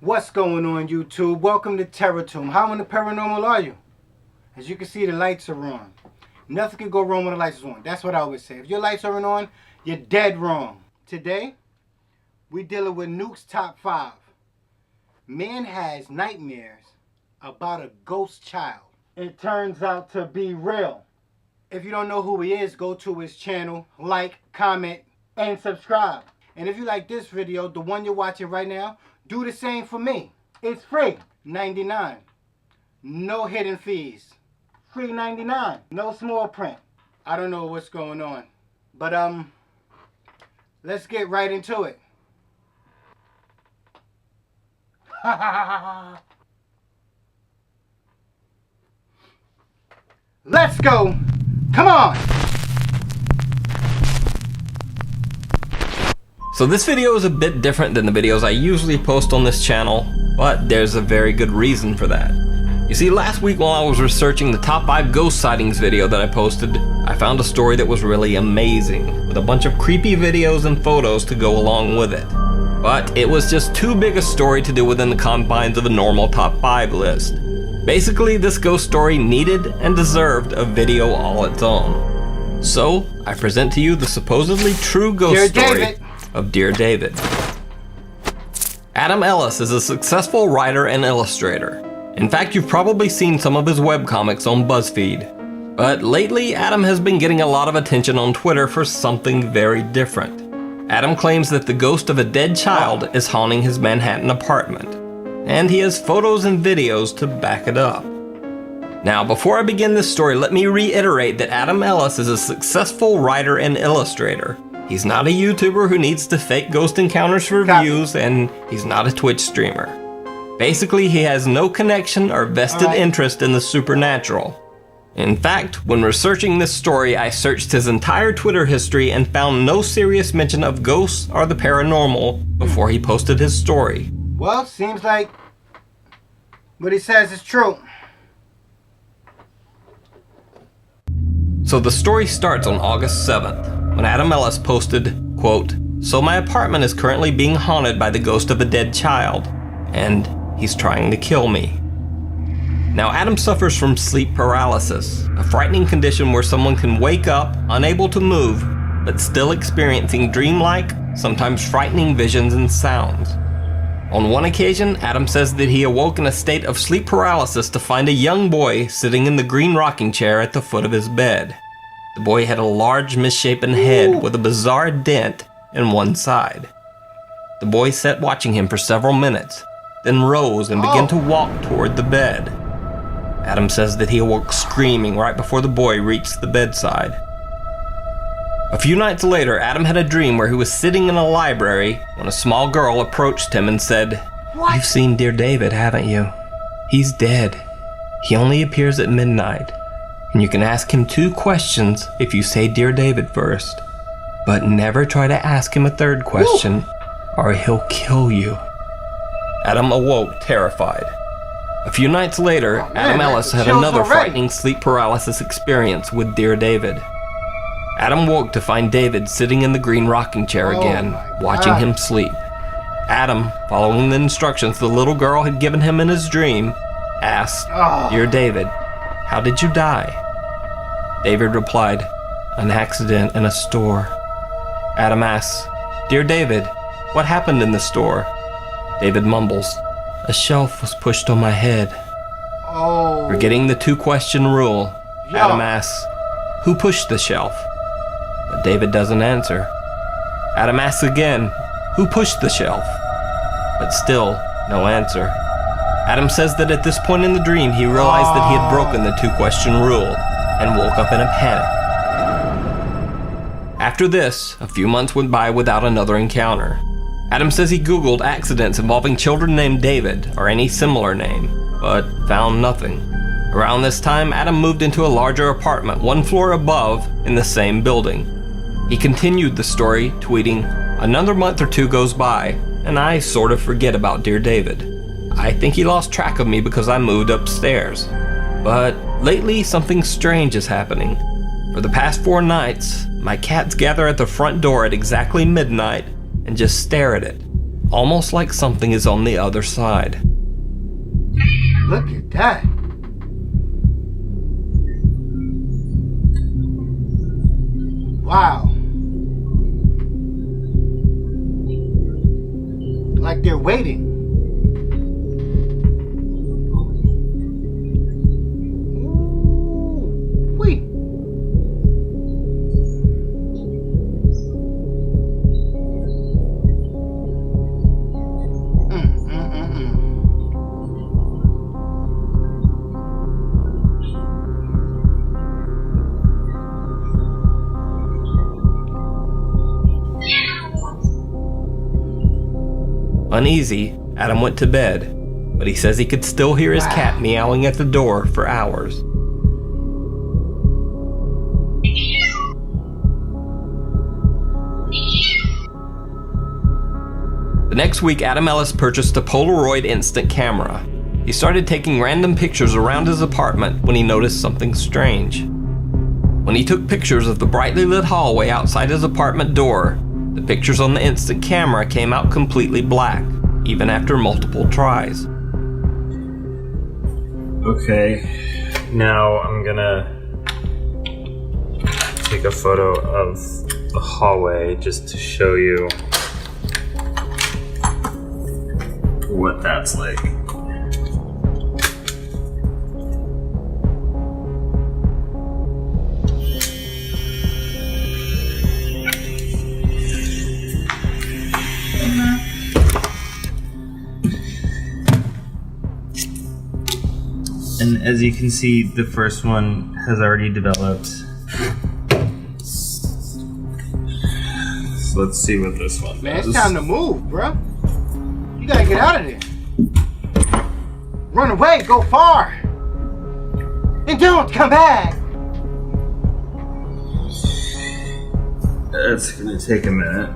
What's going on, YouTube? Welcome to Terror Tomb. How in the paranormal are you? As you can see, the lights are on. Nothing can go wrong when the lights are on. That's what I always say. If your lights aren't on, you're dead wrong. Today, we dealing with Nuke's top 5. Man has nightmares about a ghost child. It turns out to be real. If you don't know who he is, go to his channel, like, comment, and subscribe. And if you like this video, the one you're watching right now, do the same for me. It's free. $99. No hidden fees. Free $99. No small print. I don't know what's going on. But let's get right into it. Let's go. Come on. So this video is a bit different than the videos I usually post on this channel, but there's a very good reason for that. You see, last week while I was researching the top 5 ghost sightings video that I posted, I found a story that was really amazing, with a bunch of creepy videos and photos to go along with it. But it was just too big a story to do within the confines of a normal top 5 list. Basically, this ghost story needed and deserved a video all its own. So, I present to you the supposedly true ghost story of Dear David. Adam Ellis is a successful writer and illustrator. In fact, you've probably seen some of his webcomics on BuzzFeed. But lately, Adam has been getting a lot of attention on Twitter for something very different. Adam claims that the ghost of a dead child is haunting his Manhattan apartment, and he has photos and videos to back it up. Now, before I begin this story, let me reiterate that Adam Ellis is a successful writer and illustrator. He's not a YouTuber who needs to fake ghost encounters for views, and he's not a Twitch streamer. Basically, he has no connection or vested interest in the supernatural. In fact, when researching this story, I searched his entire Twitter history and found no serious mention of ghosts or the paranormal before he posted his story. Well, seems like what he says is true. So the story starts on August 7th, when Adam Ellis posted, quote, "So my apartment is currently being haunted by the ghost of a dead child, and he's trying to kill me." Now, Adam suffers from sleep paralysis, a frightening condition where someone can wake up, unable to move, but still experiencing dreamlike, sometimes frightening visions and sounds. On one occasion, Adam says that he awoke in a state of sleep paralysis to find a young boy sitting in the green rocking chair at the foot of his bed. The boy had a large misshapen head with a bizarre dent in one side. The boy sat watching him for several minutes, then rose and began to walk toward the bed. Adam says that he awoke screaming right before the boy reached the bedside. A few nights later, Adam had a dream where he was sitting in a library when a small girl approached him and said, "You've seen Dear David, haven't you? He's dead. He only appears at midnight, and you can ask him 2 questions if you say Dear David first. But never try to ask him a 3rd question, or he'll kill you." Adam awoke terrified. A few nights later, Adam Ellis had another frightening sleep paralysis experience with Dear David. Adam woke to find David sitting in the green rocking chair again, watching him sleep. Adam, following the instructions the little girl had given him in his dream, asked, "Dear David, how did you die?" David replied, "An accident in a store." Adam asks, "Dear David, what happened in the store?" David mumbles, "A shelf was pushed on my head." Forgetting the 2-question rule, Adam asks, "Who pushed the shelf?" But David doesn't answer. Adam asks again, "Who pushed the shelf?" But still, no answer. Adam says that at this point in the dream, he realized that he had broken the 2-question rule and woke up in a panic. After this, a few months went by without another encounter. Adam says he Googled accidents involving children named David or any similar name, but found nothing. Around this time, Adam moved into a larger apartment 1 floor above in the same building. He continued the story, tweeting, "Another month or 2 goes by, and I sort of forget about Dear David. I think he lost track of me because I moved upstairs. But lately, something strange is happening. For the past 4 nights, my cats gather at the front door at exactly midnight and just stare at it, almost like something is on the other side. Look at that. Wow. Like they're waiting. Ooh, wait. Uneasy, Adam went to bed, but he says he could still hear his cat meowing at the door for hours. The next week, Adam Ellis purchased a Polaroid instant camera. He started taking random pictures around his apartment when he noticed something strange. When he took pictures of the brightly lit hallway outside his apartment door, the pictures on the instant camera came out completely black, even after multiple tries. Okay, now I'm gonna take a photo of the hallway just to show you what that's like. And as you can see, the first one has already developed. So let's see what this one Man, does. it's time to move, bro. You gotta get out of there. Run away, go far. And don't come back. It's gonna take a minute.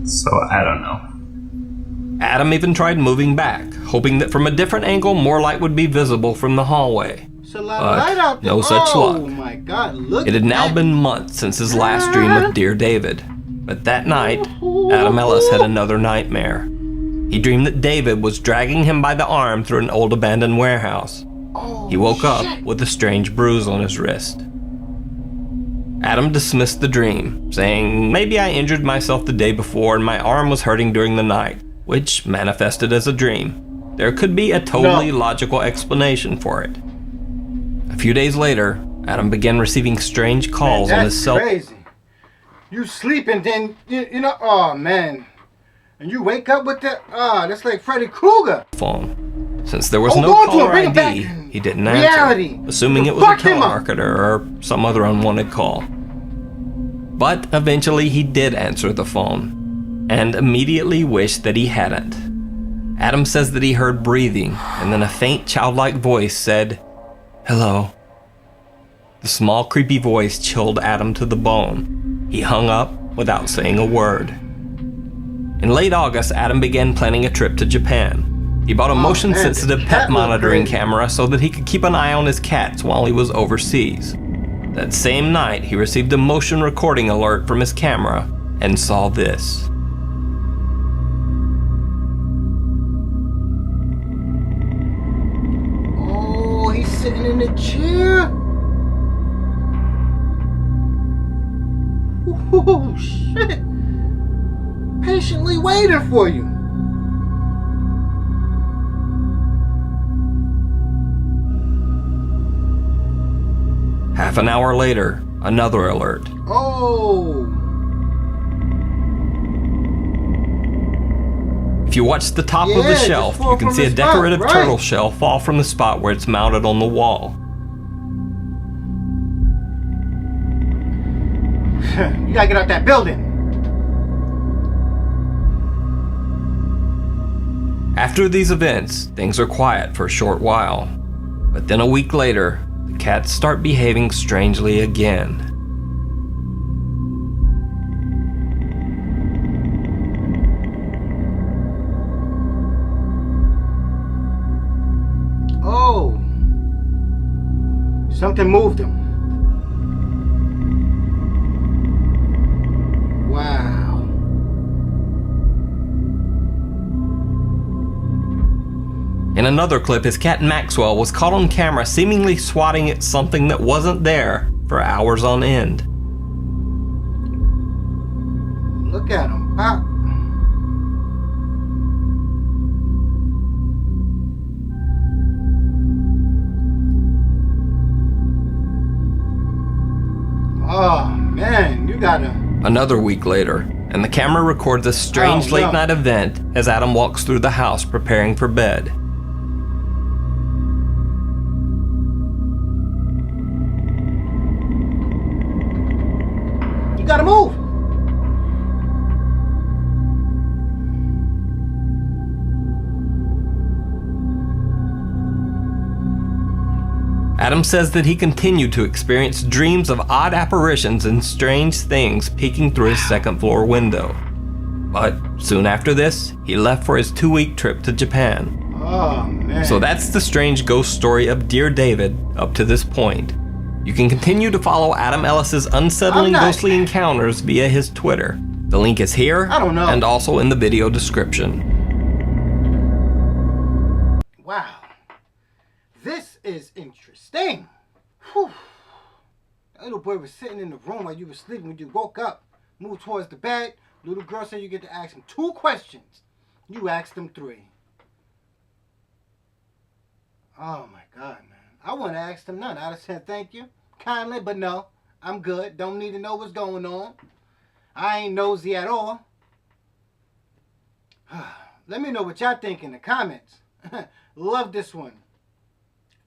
So I don't know. Adam even tried moving back, hoping that from a different angle more light would be visible from the hallway. It's a lot of light out there. No such luck. Oh my God, look. It had now been months since his last dream of Dear David. But that night, Adam Ellis had another nightmare. He dreamed that David was dragging him by the arm through an old abandoned warehouse. He woke up with a strange bruise on his wrist. Adam dismissed the dream, saying, "Maybe I injured myself the day before and my arm was hurting during the night," which manifested as a dream. There could be a totally logical explanation for it. A few days later, Adam began receiving strange calls on his cell phone. That's crazy. You sleep and then, you know, oh man. And you wake up with that, that's like Freddy Krueger. Since there was no caller ID, he didn't answer, assuming it was a telemarketer or some other unwanted call. But eventually he did answer the phone, and immediately wished that he hadn't. Adam says that he heard breathing, and then a faint childlike voice said, "Hello." The small creepy voice chilled Adam to the bone. He hung up without saying a word. In late August, Adam began planning a trip to Japan. He bought a motion-sensitive pet monitoring camera so that he could keep an eye on his cats while he was overseas. That same night, he received a motion recording alert from his camera and saw this. Oh, he's sitting in the chair. Oh, shit. Patiently waiting for you. Half an hour later, another alert. Oh. If you watch the top of the shelf, you can see a decorative turtle shell fall from the spot where it's mounted on the wall. You gotta get out that building. After these events, things are quiet for a short while. But then a week later, the cats start behaving strangely again. Something moved him. Wow. In another clip, his cat Maxwell was caught on camera seemingly swatting at something that wasn't there for hours on end. Look at him. Pop. Oh, man, you gotta... Another week later, and the camera records a strange late-night event as Adam walks through the house preparing for bed. You gotta move! Adam says that he continued to experience dreams of odd apparitions and strange things peeking through his second-floor window. But soon after this, he left for his 2-week trip to Japan. Oh, man. So that's the strange ghost story of Dear David up to this point. You can continue to follow Adam Ellis's unsettling ghostly encounters via his Twitter. The link is here and also in the video description. Wow. This is interesting. Whew. That little boy was sitting in the room while you were sleeping. When you woke up, moved towards the bed, little girl said you get to ask him 2 questions. You asked him 3. Oh my God, man. I wouldn't have asked him none. I'd have said thank you kindly, but no. I'm good. Don't need to know what's going on. I ain't nosy at all. Let me know what y'all think in the comments. Love this one.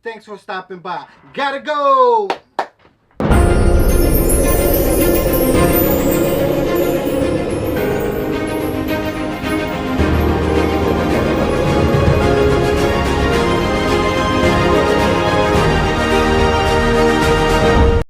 Thanks for stopping by. Gotta go!